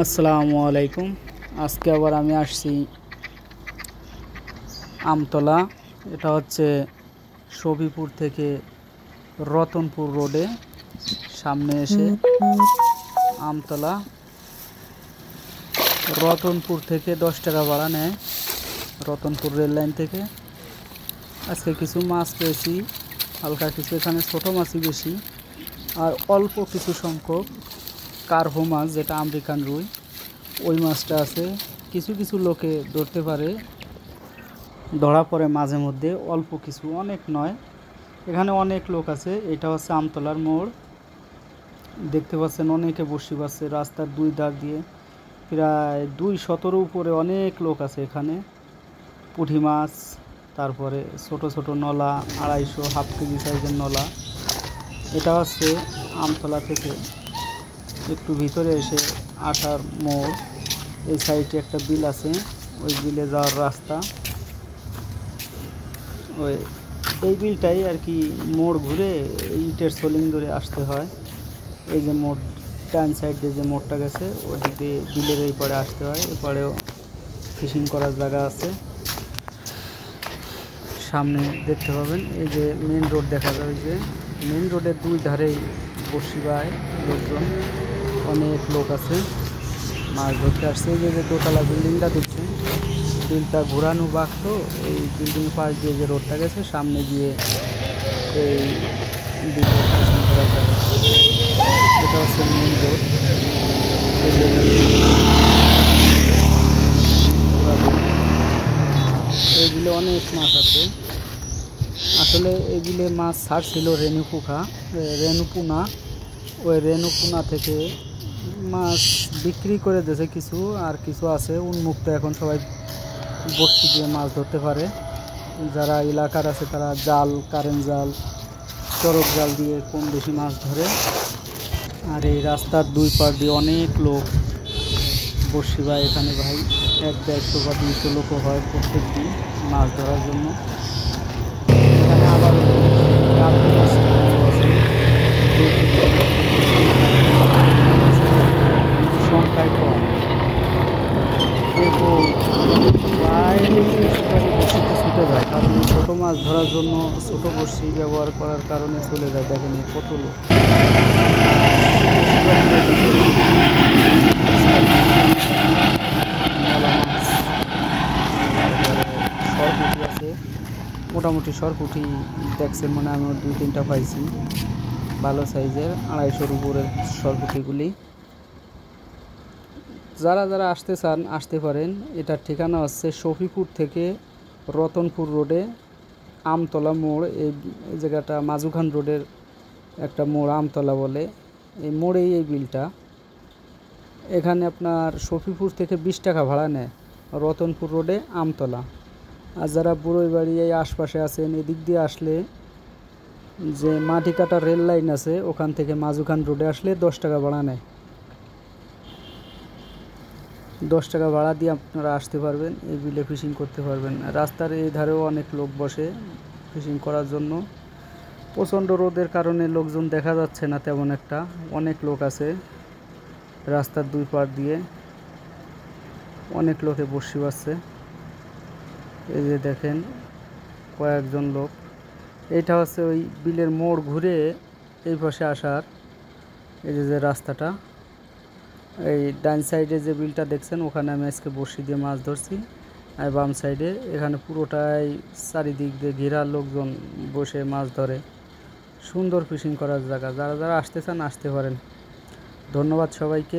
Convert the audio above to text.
আসসালামু আলাইকুম। আজকে আবার আমি আসছি আমতলা। এটা হচ্ছে সবিপুর থেকে রতনপুর রোডে সামনে এসে আমতলা। রতনপুর থেকে 10 টাকা ভাড়া নেয়, রতনপুর রেল লাইন থেকে। আজকে কিছু মাছ পেয়েছি, হালকা কিছু, এখানে ছোটো মাছই বেশি, আর অল্প কিছু সংখ্যক কার্ভো মাছ, যেটা আমেরিকান রুই, ওই মাছটা আছে। কিছু কিছু লোকে ধরতে পারে, ধরা পড়ে মাঝে মধ্যে, অল্প কিছু, অনেক নয়। এখানে অনেক লোক আছে। এটা হচ্ছে আমতলার মোড়, দেখতে পাচ্ছেন অনেকে বসে পাচ্ছে রাস্তার দুই ধার দিয়ে। প্রায় 200 উপরে অনেক লোক আছে এখানে। পুঁটি মাছ, তারপরে ছোট ছোট নলা, 250 হাফ কেজি সাইজের নলা। এটা হচ্ছে আমতলা থেকে একটু ভিতরে এসে আসার মোড়। এই সাইডে একটা বিল আছে, ওই বিলে যাওয়ার রাস্তা। ওই এই বিলটাই আর কি, মোড় ঘুরে ইটের সোলিং ধরে আসতে হয়। এই যে মোড়, ডান সাইডে যে মোড়টা গেছে, ওদিকে বিলের এই পাড়ে আসতে হয়। এপাড়েও ফিশিং করার জায়গা আছে, সামনে দেখতে পাবেন। এই যে মেন রোড দেখা যায়, যে মেন রোডের দুই ধারেই বসি বায় লোকজন, অনেক লোক আছে, মাছ ধরতে আসছে। এই যে দোতলা বিল্ডিংটা দেখছেন, বিলটা ঘোরানো বাঘ, তো এই বিল্ডিং পাশ দিয়ে যে রোডটা গেছে, সামনে গিয়ে এই বিলের ফিশিং করা যায়। এটা হচ্ছে মেন রোড। এই বিলে অনেক মাছ আছে। আসলে এই বিলে মাছ ছাড়ছিল রেণুপুনা। ওই রেণুপুনা থেকে মাছ বিক্রি করে দিয়েছে কিছু, আর কিছু আছে উন্মুক্ত। এখন সবাই বড়শি দিয়ে মাছ ধরতে পারে। যারা এলাকার আছে তারা জাল, কারেন্ট জাল, চরক জাল দিয়ে কম বেশি মাছ ধরে। আর এই রাস্তার দুই পাড় দিয়ে অনেক লোক বড়শি বায় এখানে ভাই। 100-150 বা 200 লোকও হয় প্রত্যেক দিন মাছ ধরার জন্য। এখানে আবার সংখ্যায় কম, কিন্তু প্রায় বড়শিতে ছুটে যায়, কারণ ছোটো মাছ ধরার জন্য ছোটো বড়শি ব্যবহার করার কারণে চলে যায়। দেখেন কত লোক। সরপুঁটি আছে, মোটামুটি সরপুঁটি দেখছেন মানে আমি 2-3টা পাইছি, ভালো সাইজের 250-র উপরের সরপুঁটিগুলি। যারা যারা আসতে চান আসতে পারেন। এটার ঠিকানা হচ্ছে শফিপুর থেকে রতনপুর রোডে আমতলা মোড়। এই জায়গাটা মাজুখান রোডের একটা মোড়, আমতলা বলে। এই মোড়েই এই বিলটা। এখানে আপনার শফিপুর থেকে 20 টাকা ভাড়া নেয়, রতনপুর রোডে আমতলা। আর যারা বুড়োই বাড়ি এই আশপাশে আছেন, এদিক দিয়ে আসলে যে মাটি কাটা রেল লাইন আছে, ওখান থেকে মাজুখান রোডে আসলে 10 টাকা ভাড়া নেয়। 10 টাকা ভাড়া দিয়ে আপনারা আসতে পারবেন, এই বিলে ফিশিং করতে পারবেন। রাস্তার এই ধারেও অনেক লোক বসে ফিশিং করার জন্য। প্রচণ্ড রোদের কারণে লোকজন দেখা যাচ্ছে না তেমন একটা, অনেক লোক আছে রাস্তার দুই পাড় দিয়ে, অনেক লোকে বসে আছে। এই যে দেখেন কয়েকজন লোক। এইটা হচ্ছে ওই বিলের মোড় ঘুরে এই পাশে আসার এই যে রাস্তাটা। এই ডান সাইডে যে বিলটা দেখছেন, ওখানে আমি আজকে বড়শি দিয়ে মাছ ধরছি। আর বাম সাইডে এখানে পুরোটাই চারিদিক দিয়ে ঘেরা, লোকজন বসে মাছ ধরে। সুন্দর ফিশিং করার জায়গা। যারা যারা আসতে চান আসতে পারেন। ধন্যবাদ সবাইকে।